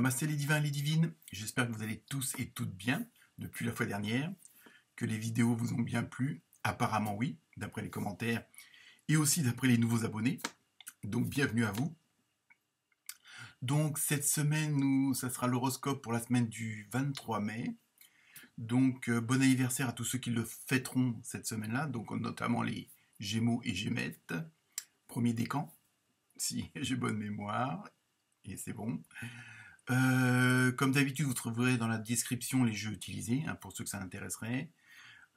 Namasté les divins et les divines, j'espère que vous allez tous et toutes bien depuis la fois dernière, que les vidéos vous ont bien plu, apparemment oui, d'après les commentaires et aussi d'après les nouveaux abonnés, donc bienvenue à vous. Donc cette semaine, ça sera l'horoscope pour la semaine du 23 mai, donc bon anniversaire à tous ceux qui le fêteront cette semaine-là, donc notamment les Gémeaux et Gémettes, premier décan, si j'ai bonne mémoire, et c'est bon. Comme d'habitude, vous trouverez dans la description les jeux utilisés, pour ceux que ça intéresserait.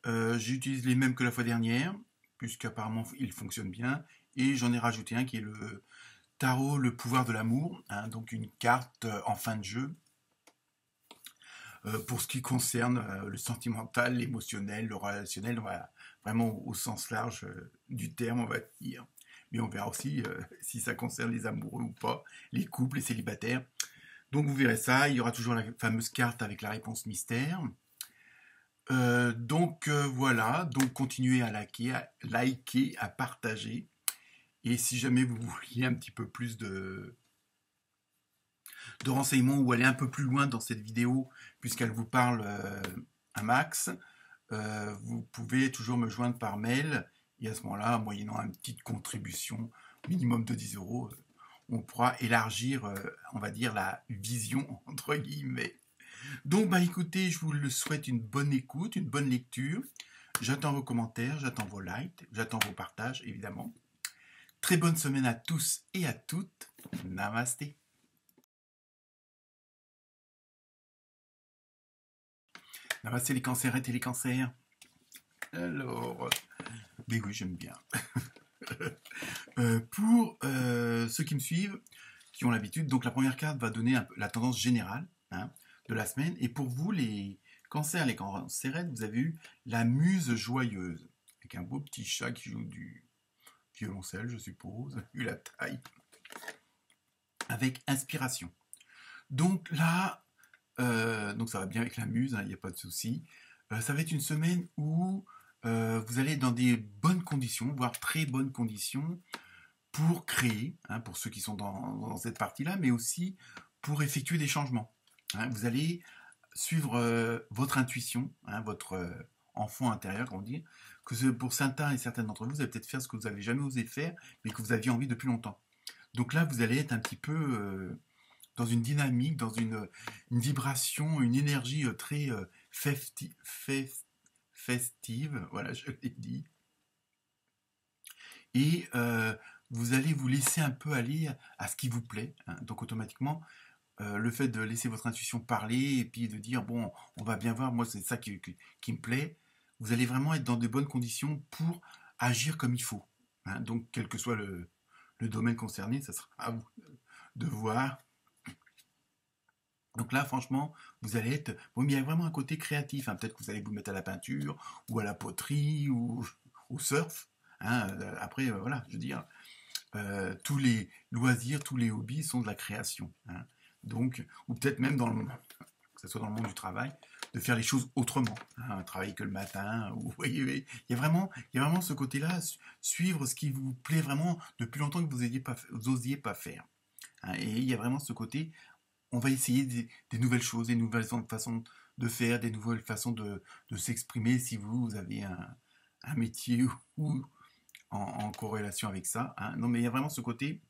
J'utilise les mêmes que la fois dernière, puisqu'apparemment ils fonctionnent bien. Et j'en ai rajouté un qui est le tarot, le pouvoir de l'amour, donc une carte en fin de jeu. Pour ce qui concerne le sentimental, l'émotionnel, le relationnel, voilà, vraiment au sens large du terme, on va dire. Mais on verra aussi si ça concerne les amoureux ou pas, les couples, les célibataires. Donc vous verrez ça, il y aura toujours la fameuse carte avec la réponse mystère. Voilà, donc continuez à liker, à partager. Et si jamais vous vouliez un petit peu plus de renseignements ou aller un peu plus loin dans cette vidéo, puisqu'elle vous parle un max, vous pouvez toujours me joindre par mail. Et à ce moment-là, moyennant une petite contribution, minimum de 10 €, on pourra élargir, on va dire, la vision, entre guillemets. Donc, écoutez, je vous le souhaite une bonne écoute, une bonne lecture. J'attends vos commentaires, j'attends vos likes, j'attends vos partages, évidemment. Très bonne semaine à tous et à toutes. Namasté. Namasté les cancers et les cancers. Alors, mais oui, j'aime bien. Pour ceux qui me suivent, qui ont l'habitude, donc la première carte va donner la tendance générale de la semaine. Et pour vous, les cancers, les cancérettes, vous avez eu la muse joyeuse, avec un beau petit chat qui joue du violoncelle, je suppose, vu la taille, avec inspiration. Donc là, donc ça va bien avec la muse, il n'y a pas de souci. Ça va être une semaine où vous allez être dans des bonnes conditions, voire très bonnes conditions, pour créer, pour ceux qui sont dans cette partie-là, mais aussi pour effectuer des changements. Vous allez suivre votre intuition, votre enfant intérieur, comment dire, que pour certains et certaines d'entre vous, vous allez peut-être faire ce que vous n'avez jamais osé faire, mais que vous aviez envie depuis longtemps. Donc là, vous allez être un petit peu dans une dynamique, dans une vibration, une énergie très festive, voilà, je l'ai dit. Et vous allez vous laisser un peu aller à ce qui vous plaît. Donc automatiquement, le fait de laisser votre intuition parler et puis de dire, bon, on va bien voir, moi c'est ça qui me plaît, vous allez vraiment être dans de bonnes conditions pour agir comme il faut. Donc quel que soit le domaine concerné, ça sera à vous de voir. Donc là, franchement, vous allez être... Bon, mais il y a vraiment un côté créatif. Peut-être que vous allez vous mettre à la peinture, ou à la poterie, ou au surf. Après, voilà, je veux dire, tous les loisirs, tous les hobbies sont de la création. Donc, ou peut-être même que ce soit dans le monde du travail, de faire les choses autrement. Travailler que le matin, ou, vous voyez, il y a vraiment ce côté-là, suivre ce qui vous plaît vraiment depuis longtemps que vous n'osiez pas faire. Et il y a vraiment ce côté... On va essayer des nouvelles choses, des nouvelles façons de faire, des nouvelles façons de s'exprimer si vous avez un métier ou en corrélation avec ça. Non, mais il y a vraiment ce côté,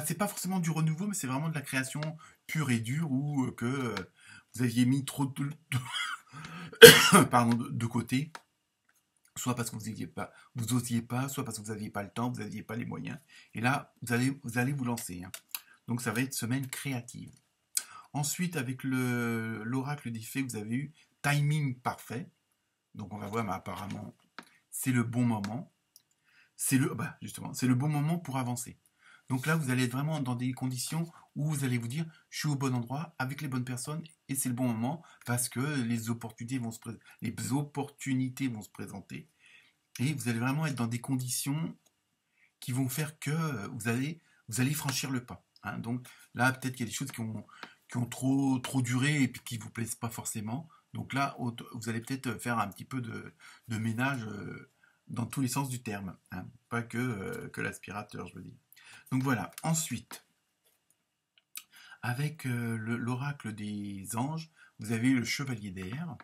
c'est pas forcément du renouveau, mais c'est vraiment de la création pure et dure ou que vous aviez mis trop de côté, soit parce que vous osiez pas, soit parce que vous n'aviez pas le temps, vous n'aviez pas les moyens. Et là, vous allez vous lancer. Donc ça va être semaine créative. Ensuite, avec l'oracle des fées, vous avez eu timing parfait. Donc on va voir, mais apparemment, c'est le bon moment. C'est le bon moment pour avancer. Donc là, vous allez être vraiment dans des conditions où vous allez vous dire, je suis au bon endroit, avec les bonnes personnes, et c'est le bon moment, parce que les opportunités vont se présenter. Et vous allez vraiment être dans des conditions qui vont faire que vous allez franchir le pas. Donc là, peut-être qu'il y a des choses qui ont trop duré et puis qui ne vous plaisent pas forcément. Donc là, vous allez peut-être faire un petit peu de ménage dans tous les sens du terme. Pas que l'aspirateur, je veux dire. Donc voilà. Ensuite, Avec l'oracle des anges, vous avez le chevalier d'air,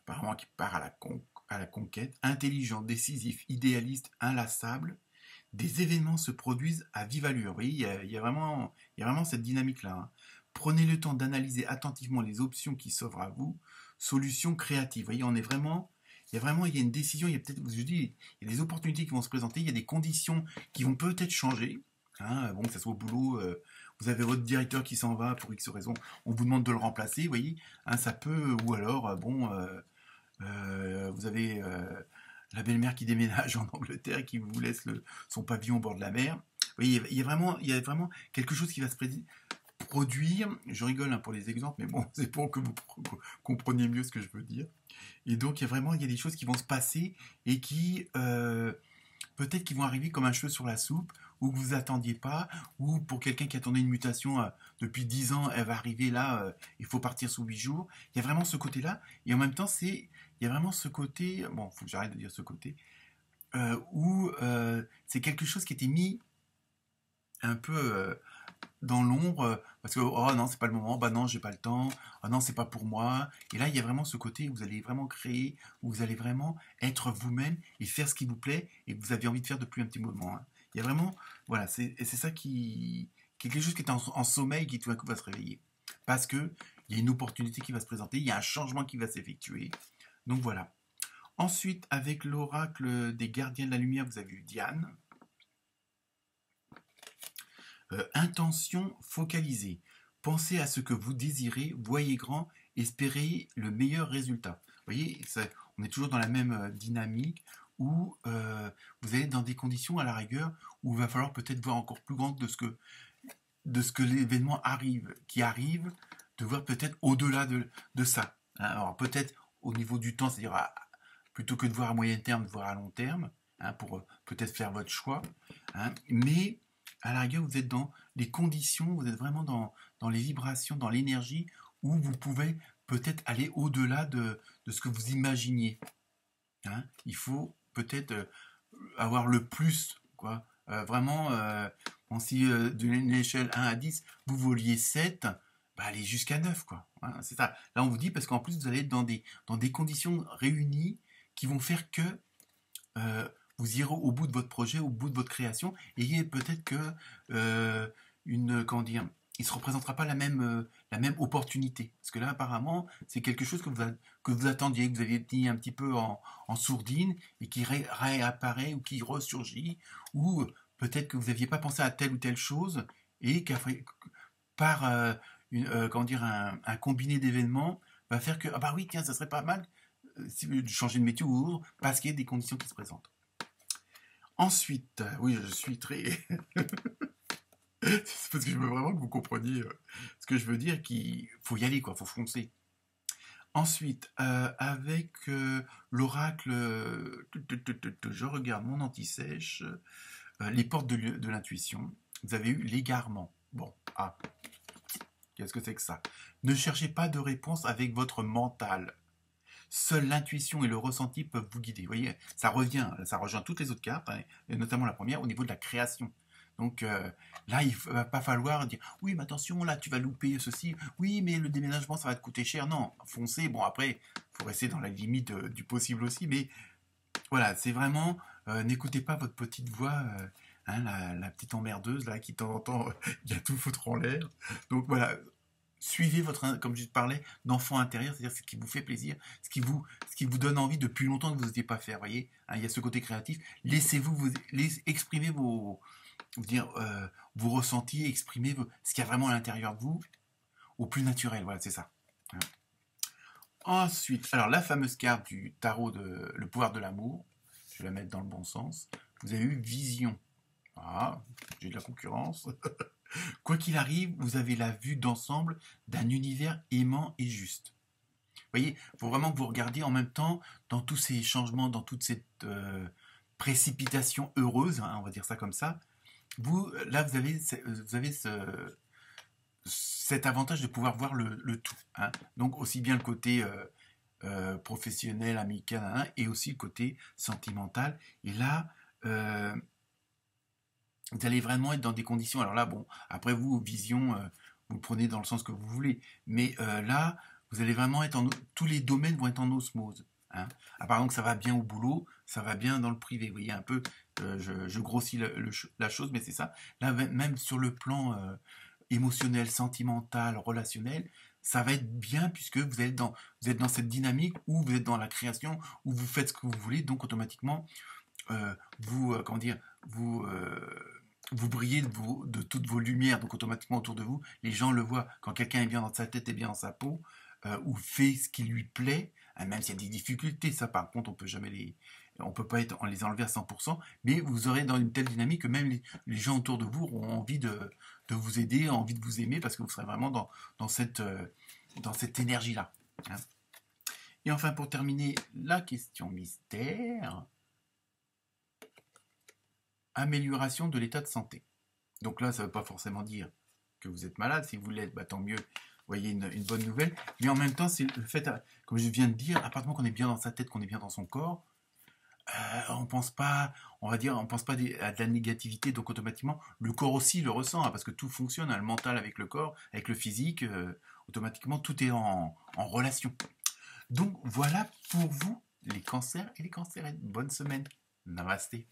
apparemment qui part à la conquête, intelligent, décisif, idéaliste, inlassable. Des événements se produisent à vive allure. Vous voyez, il y a vraiment cette dynamique-là. Hein. Prenez le temps d'analyser attentivement les options qui s'offrent à vous. Solutions créatives. Vous voyez, il y a une décision, il y a peut-être, je dis, il y a des opportunités qui vont se présenter, il y a des conditions qui vont peut-être changer. Hein, bon, que ça soit au boulot, vous avez votre directeur qui s'en va pour X raison, on vous demande de le remplacer, vous voyez, hein, ça peut, ou alors, vous avez la belle-mère qui déménage en Angleterre et qui vous laisse son pavillon au bord de la mer. Vous voyez, il y a vraiment quelque chose qui va se produire. Je rigole hein, pour les exemples, mais bon, c'est pour que vous compreniez mieux ce que je veux dire. Et donc, il y a des choses qui vont se passer et qui, peut-être qui vont arriver comme un cheveu sur la soupe, ou que vous ne attendiez pas, ou pour quelqu'un qui attendait une mutation depuis 10 ans, elle va arriver là, il faut partir sous 8 jours. Il y a vraiment ce côté-là, et en même temps, il y a vraiment ce côté, bon, il faut que j'arrête de dire ce côté, où c'est quelque chose qui était mis un peu dans l'ombre, parce que, oh non, c'est pas le moment, bah non, j'ai pas le temps, oh non, c'est pas pour moi. Et là, il y a vraiment ce côté où vous allez vraiment créer, où vous allez vraiment être vous-même et faire ce qui vous plaît et que vous avez envie de faire depuis un petit moment. Hein. Il y a vraiment, voilà, c'est ça qui est quelque chose qui est en sommeil qui tout d'un coup va se réveiller. Parce que il y a une opportunité qui va se présenter, il y a un changement qui va s'effectuer. Donc voilà. Ensuite, avec l'oracle des gardiens de la lumière, vous avez eu Diane. Intention focalisée. Pensez à ce que vous désirez, voyez grand, espérez le meilleur résultat. Vous voyez, on est toujours dans la même dynamique où vous allez être dans des conditions à la rigueur où il va falloir peut-être voir encore plus grand de ce que l'événement qui arrive, de voir peut-être au-delà de ça. Alors peut-être au niveau du temps, c'est-à-dire plutôt que de voir à moyen terme, de voir à long terme, hein, pour peut-être faire votre choix. Hein, mais à la rigueur, vous êtes dans les conditions, vous êtes vraiment dans les vibrations, dans l'énergie, où vous pouvez peut-être aller au-delà de ce que vous imaginiez. Hein, il faut peut-être avoir le plus, quoi. Vraiment, si d'une échelle 1 à 10, vous voliez 7, bah, allez jusqu'à 9, quoi. Hein, c'est ça. Là, on vous dit, parce qu'en plus, vous allez être dans des conditions réunies qui vont faire que vous irez au bout de votre projet, au bout de votre création, et peut-être que comment dire, il ne se représentera pas la même opportunité. Parce que là, apparemment, c'est quelque chose que vous attendiez, que vous aviez mis un petit peu en sourdine, et qui réapparaît, ou qui ressurgit, ou peut-être que vous n'aviez pas pensé à telle ou telle chose, et par comment dire, un combiné d'événements, va faire que, ah bah oui, tiens, ça serait pas mal de changer de métier ou autre, parce qu'il y a des conditions qui se présentent. Ensuite, oui, je suis très... c'est parce que je veux vraiment que vous compreniez ce que je veux dire, qu'il faut y aller, quoi, faut foncer. Ensuite, avec l'oracle, je regarde mon anti-sèche, les portes de l'intuition, vous avez eu l'égarement. Bon, qu'est-ce que c'est que ça? Ne cherchez pas de réponse avec votre mental. Seule l'intuition et le ressenti peuvent vous guider. Vous voyez, ça rejoint toutes les autres cartes, hein, et notamment la première, au niveau de la création. Donc là, il ne va pas falloir dire « Oui, mais attention, là, tu vas louper ceci. Oui, mais le déménagement, ça va te coûter cher. » Non, foncez. Bon, après, il faut rester dans la limite du possible aussi. Mais voilà, c'est vraiment, n'écoutez pas votre petite voix, hein, la petite emmerdeuse, là, qui de temps en temps, il y a tout foutre en l'air. Donc voilà, suivez votre, comme je parlais, d'enfant intérieur, c'est-à-dire ce qui vous fait plaisir, ce qui vous donne envie depuis longtemps que vous n'osiez pas faire, voyez, hein, il y a ce côté créatif. Laissez-vous exprimer vos ressentis, exprimer ce qu'il y a vraiment à l'intérieur de vous, au plus naturel, voilà, c'est ça. Hein. Ensuite, alors la fameuse carte du tarot le pouvoir de l'amour, je vais la mettre dans le bon sens, vous avez eu vision. Ah, j'ai de la concurrence. Quoi qu'il arrive, vous avez la vue d'ensemble d'un univers aimant et juste. Vous voyez, il faut vraiment que vous regardiez en même temps dans tous ces changements, dans toute cette précipitation heureuse, hein, on va dire ça comme ça. Là, vous avez cet avantage de pouvoir voir le tout. Hein. Donc, aussi bien le côté professionnel, amical, hein, et aussi le côté sentimental. Et là, vous allez vraiment être dans des conditions. Alors là, bon, après vous, vision, vous le prenez dans le sens que vous voulez. Mais là, vous allez vraiment être tous les domaines vont être en osmose. Hein. Ah, par exemple, ça va bien au boulot, ça va bien dans le privé. Vous voyez un peu, je grossis la chose, mais c'est ça. Là, même sur le plan émotionnel, sentimental, relationnel, ça va être bien puisque vous êtes dans cette dynamique où vous êtes dans la création, où vous faites ce que vous voulez, donc automatiquement, comment dire, vous brillez de toutes vos lumières, donc automatiquement autour de vous, les gens le voient. Quand quelqu'un est bien dans sa tête et bien dans sa peau, ou fait ce qui lui plaît, hein, même s'il y a des difficultés, ça par contre on peut pas les enlever à 100%, mais vous aurez dans une telle dynamique que même les gens autour de vous auront envie de vous aider, envie de vous aimer, parce que vous serez vraiment dans cette énergie-là. Hein. Et enfin, pour terminer, la question mystère, amélioration de l'état de santé. Donc là, ça ne veut pas forcément dire que vous êtes malade. Si vous l'êtes, bah, tant mieux. Vous voyez une bonne nouvelle. Mais en même temps, c'est le fait, comme je viens de dire, à partir du moment qu'on est bien dans sa tête, qu'on est bien dans son corps, on pense pas, on va dire, on pense pas à de la négativité. Donc automatiquement, le corps aussi le ressent, hein, parce que tout fonctionne, hein, le mental avec le corps, avec le physique. Automatiquement, tout est en relation. Donc voilà pour vous, les cancers et les cancérettes. Bonne semaine. Namasté.